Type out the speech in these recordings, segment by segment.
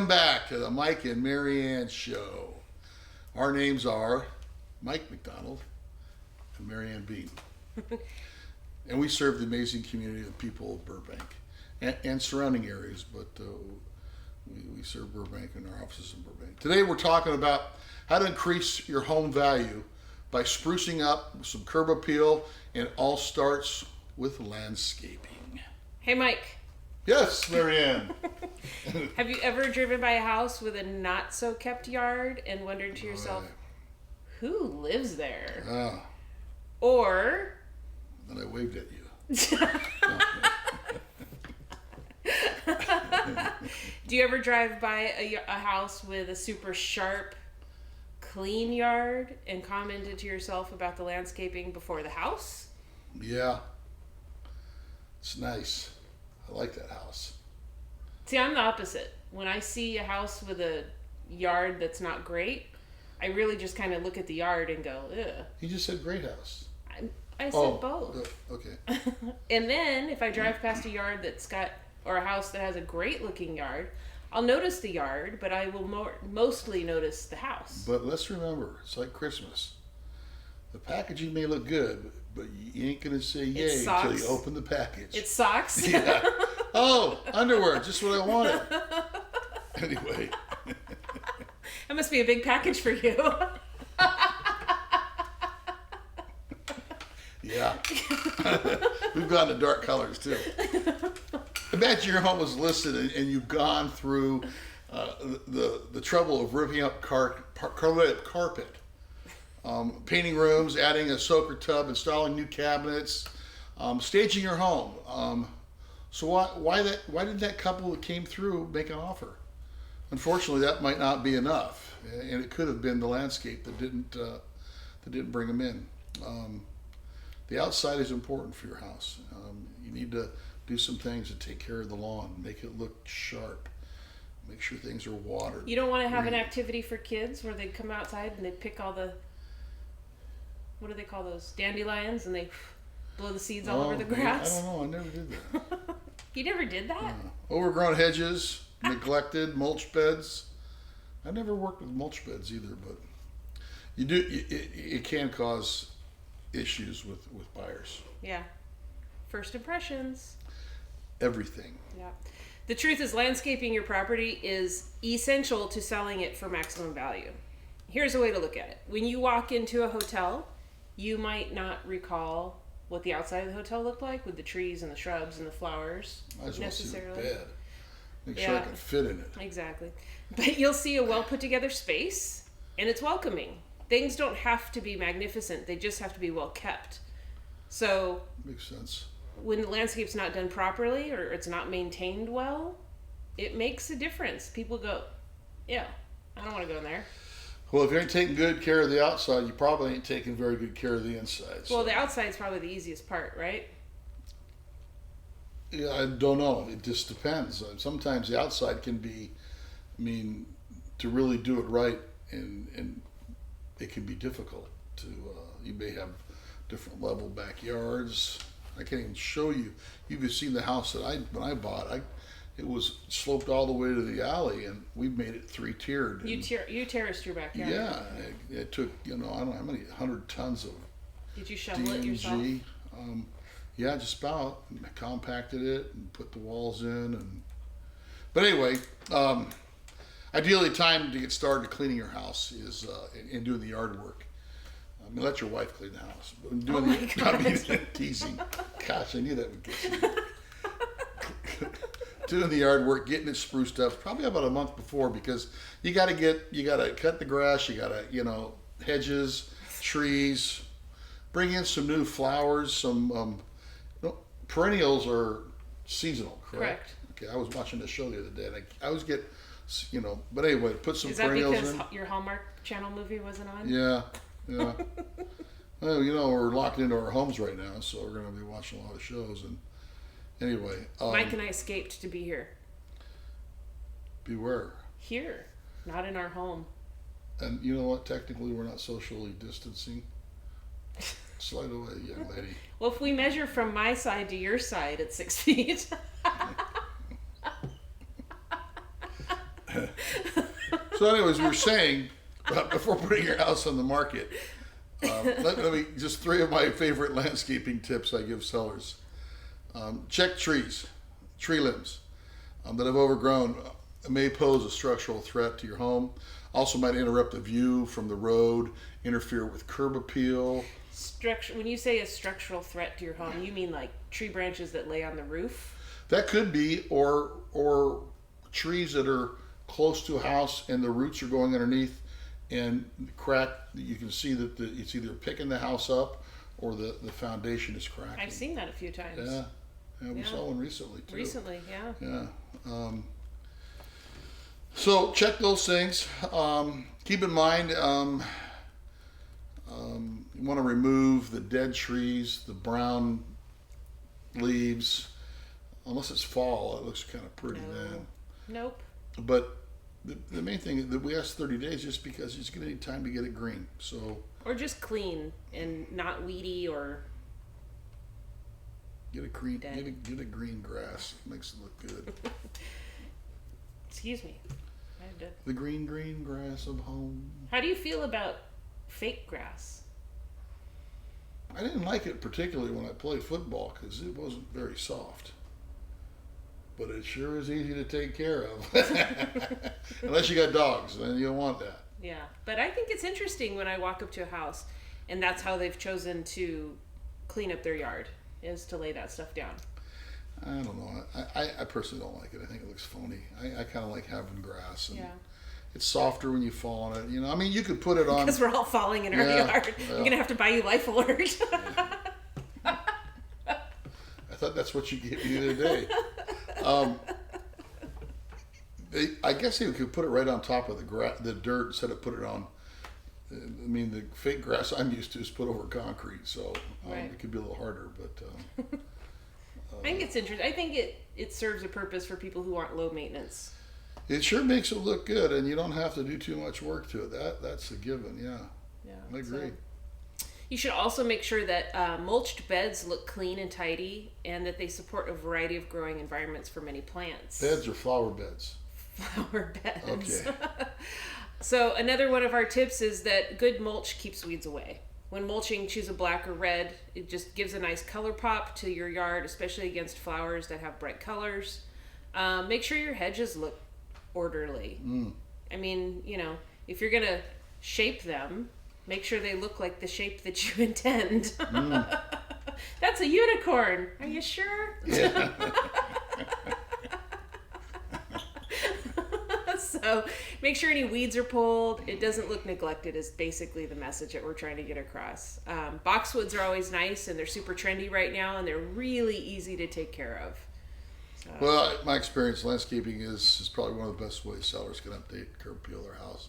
Welcome back to the Mike and Marianne Show. Our names are Mike McDonald and Marianne Bean. And we serve the amazing community of people of Burbank and surrounding areas, but we serve Burbank and our offices in Burbank. Today we're talking about how to increase your home value by sprucing up with some curb appeal, and it all starts with landscaping. Hey, Mike. Yes, Marianne. Have you ever driven by a house with a not so kept yard and wondered to yourself, who lives there? Or And I waved at you. do you ever drive by a house with a super sharp, clean yard and commented to yourself about the landscaping before the house? Yeah. It's nice. I like that house. See, I'm the opposite. When I see a house with a yard that's not great, I really just kind of look at the yard and go, ugh. You just said great house. I said both. Okay. And then if I drive past a yard or a house that has a great looking yard, I'll notice the yard, but I will mostly notice the house. But let's remember, it's like Christmas. The packaging may look good, but you ain't going to say yay until you open the package. It sucks. Yeah. Oh, underwear, just what I wanted. Anyway. That must be a big package for you. Yeah. We've gone to dark colors too. Imagine your home was listed and you've gone through the trouble of ripping up carpet, painting rooms, adding a soaker tub, installing new cabinets, staging your home. So why did that couple that came through make an offer? Unfortunately, that might not be enough, and it could have been the landscape that didn't bring them in. The outside is important for your house. You need to do some things to take care of the lawn, make it look sharp, make sure things are watered. You don't want to have an activity for kids where they come outside and they pick all the, what do they call those, dandelions, and they blow the seeds all over the grass? I don't know. I never did that. You never did that? Overgrown hedges, neglected mulch beds. I never worked with mulch beds either, but you do. It can cause issues with buyers. Yeah. First impressions. Everything. Yeah. The truth is, landscaping your property is essential to selling it for maximum value. Here's a way to look at it. When you walk into a hotel, you might not recall what the outside of the hotel looked like with the trees and the shrubs and the flowers. I just want to see the bed. Make Yeah. sure I can fit in it. Exactly. But you'll see a well put together space, and it's welcoming. Things don't have to be magnificent. They just have to be well kept. So Makes sense. when the landscape's not done properly or it's not maintained well, it makes a difference. People go, yeah, I don't want to go in there. Well, if you ain't taking good care of the outside, you probably ain't taking very good care of the inside. Well, the outside's probably the easiest part, right? Yeah, I don't know. It just depends. Sometimes the outside can be, to really do it right, and it can be difficult. You may have different level backyards. I can't even show you. You've seen the house that when I bought. It was sloped all the way to the alley, and we made it 3-tiered. You terraced your backyard. Yeah, it took I don't know how many 100 tons of Did you shovel it yourself? Yeah, just about. I compacted it and put the walls in, but anyway, ideally, time to get started cleaning your house is and doing the yard work. Let your wife clean the house. Teasing. Gosh, I knew that would get you. Doing the yard work, getting it spruced up, probably about a month before, because you got to cut the grass, you got to hedges, trees, bring in some new flowers, some perennials are seasonal, correct? Okay, I was watching this show the other day, and I always get, but anyway, put some perennials in. Is that because your Hallmark Channel movie wasn't on? Yeah. Well, we're locked into our homes right now, so we're going to be watching a lot of shows, and anyway. Mike and I escaped to be here. Beware. Here, not in our home. And you know what? Technically, we're not socially distancing. Slide away, young lady. Well, if we measure from my side to your side at 6 feet. So anyways, we were saying, before putting your house on the market, let me, just 3 of my favorite landscaping tips I give sellers. Check trees, tree limbs that have overgrown may pose a structural threat to your home. Also might interrupt the view from the road, interfere with curb appeal. When you say a structural threat to your home, you mean like tree branches that lay on the roof? That could be, or trees that are close to a house and the roots are going underneath and crack. You can see that it's either picking the house up or the foundation is cracking. I've seen that a few times. Yeah, we saw one recently too. Recently, yeah. Yeah. So check those things. Keep in mind, you want to remove the dead trees, the brown leaves. Unless it's fall, it looks kind of pretty then. Nope. But the main thing that we ask 30 days just because it's going to need time to get it green. So. Or just clean and not weedy or. Get a green grass. It makes it look good. Excuse me. I had to. The green grass of home. How do you feel about fake grass? I didn't like it particularly when I played football because it wasn't very soft. But it sure is easy to take care of. Unless you got dogs, then you don't want that. Yeah, but I think it's interesting when I walk up to a house and that's how they've chosen to clean up their yard, is to lay that stuff down. I don't know. I personally don't like it. I think it looks phony. I kind of like having grass. And it's softer when you fall on it. You know, I mean, you could put it on. Because we're all falling in our yard. I'm going to have to buy you Life Alert. I thought that's what you gave me the other day. I guess they could put it right on top of the dirt instead of put it on. I mean, the fake grass I'm used to is put over concrete, so it could be a little harder. But I think it's interesting. I think it serves a purpose for people who aren't low maintenance. It sure makes it look good, and you don't have to do too much work to it. That's a given. Yeah, I agree. You should also make sure that mulched beds look clean and tidy and that they support a variety of growing environments for many plants. Beds or flower beds? Flower beds. Okay. So another one of our tips is that good mulch keeps weeds away. When mulching, choose a black or red. It just gives a nice color pop to your yard, especially against flowers that have bright colors. Make sure your hedges look orderly. I mean, if you're going to shape them, make sure they look like the shape that you intend. That's a unicorn. Are you sure? Yeah. So make sure any weeds are pulled. It doesn't look neglected is basically the message that we're trying to get across. Boxwoods are always nice and they're super trendy right now and they're really easy to take care of. So. Well, my experience, landscaping is probably one of the best ways sellers can update curb appeal their house.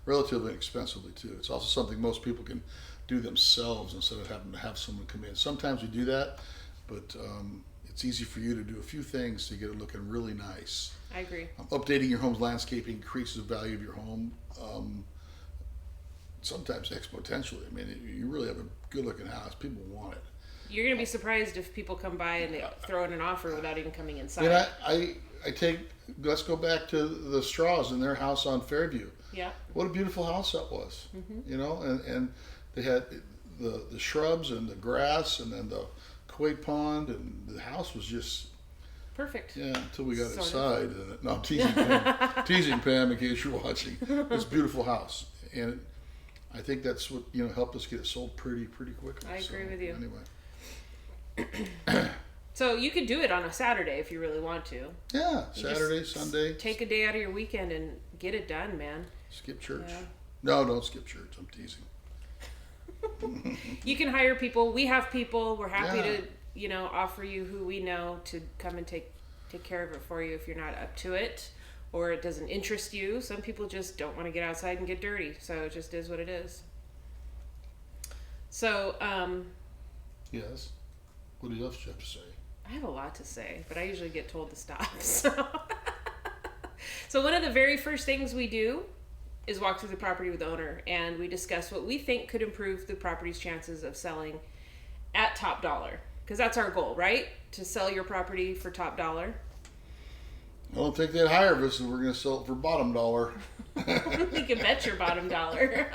Relatively inexpensively too. It's also something most people can do themselves instead of having to have someone come in. Sometimes we do that, but it's easy for you to do a few things to get it looking really nice. I agree. Updating your home's landscaping increases the value of your home, sometimes exponentially. I mean, you really have a good looking house. People want it. You're going to be surprised if people come by and they throw in an offer without even coming inside. And let's go back to the Straws in their house on Fairview. Yeah. What a beautiful house that was. Mm-hmm. And they had the shrubs and the grass and then the koi pond, and the house was just perfect. Yeah, until we got inside. No, I'm teasing Pam. Teasing Pam in case you're watching. It's a beautiful house, and I think that's what helped us get it sold pretty quickly. I agree with you. Anyway. So you could do it on a Saturday if you really want to. Yeah, Saturday, Sunday. Take a day out of your weekend and get it done, man. Skip church. Yeah. No, don't skip church. I'm teasing. You can hire people. We have people. We're happy to, offer you who we know to come and take care of it for you if you're not up to it or it doesn't interest you. Some people just don't want to get outside and get dirty. So it just is what it is. So, yes. What else do you have to say? I have a lot to say, but I usually get told to stop. So one of the very first things we do is walk through the property with the owner, and we discuss what we think could improve the property's chances of selling at top dollar. Because that's our goal, right? To sell your property for top dollar. I don't think they'd hire us if we're going to sell it for bottom dollar. You can bet your bottom dollar.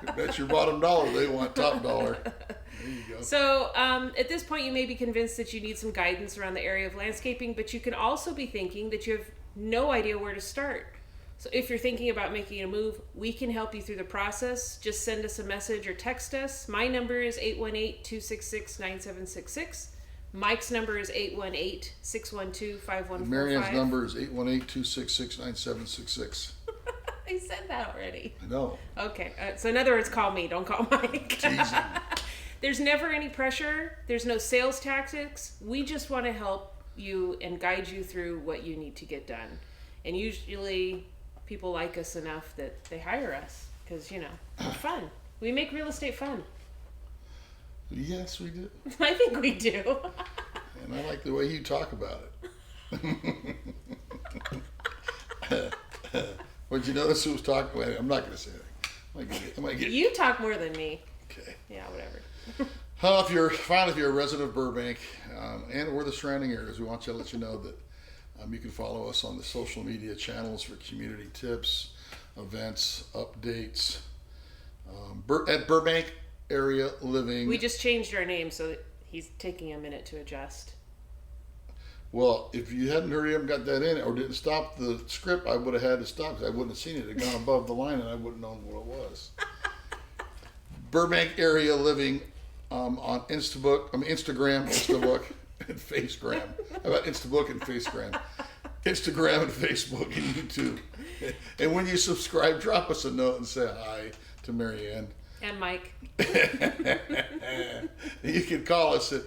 You bet your bottom dollar they want top dollar. There you go. So at this point, you may be convinced that you need some guidance around the area of landscaping, but you can also be thinking that you have no idea where to start. So if you're thinking about making a move, we can help you through the process. Just send us a message or text us. My number is 818-266-9766. Mike's number is 818-612-5145. Marianne's number is 818-266-9766. I said that already. I know. Okay. So in other words, call me. Don't call Mike. Teasing. There's never any pressure. There's no sales tactics. We just want to help you and guide you through what you need to get done. And usually people like us enough that they hire us because, we're fun. We make real estate fun. Yes, we do. I think we do. And I like the way you talk about it. Would you notice who was talking? Wait, I'm not going to say anything. I might get You talk more than me. Okay. Yeah, whatever. If you're a resident of Burbank and or the surrounding areas, we want to let you know that you can follow us on the social media channels for community tips, events, updates. At Burbank Area Living. We just changed our name, so he's taking a minute to adjust. Well, if you hadn't hurried up and got that in or didn't stop the script, I would have had to stop because I wouldn't have seen it. It had gone above the line and I wouldn't have known what it was. Burbank Area Living on Instagram, and Facegram. How about Instabook and Facegram? Instagram and Facebook and YouTube. And when you subscribe, drop us a note and say hi to Marianne. And Mike. You can call us at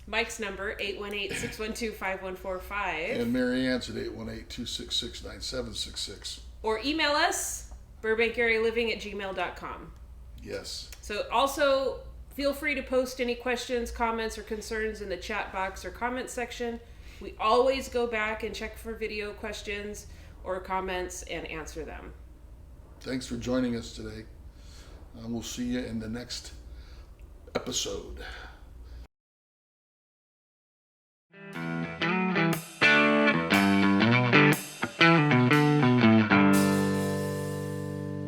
Mike's number, 818-612-5145. and Marianne's at 818-266-9766. Or email us, burbankarealiving@gmail.com. Yes. So also feel free to post any questions, comments, or concerns in the chat box or comment section. We always go back and check for video questions or comments and answer them. Thanks for joining us today. We'll see you in the next episode.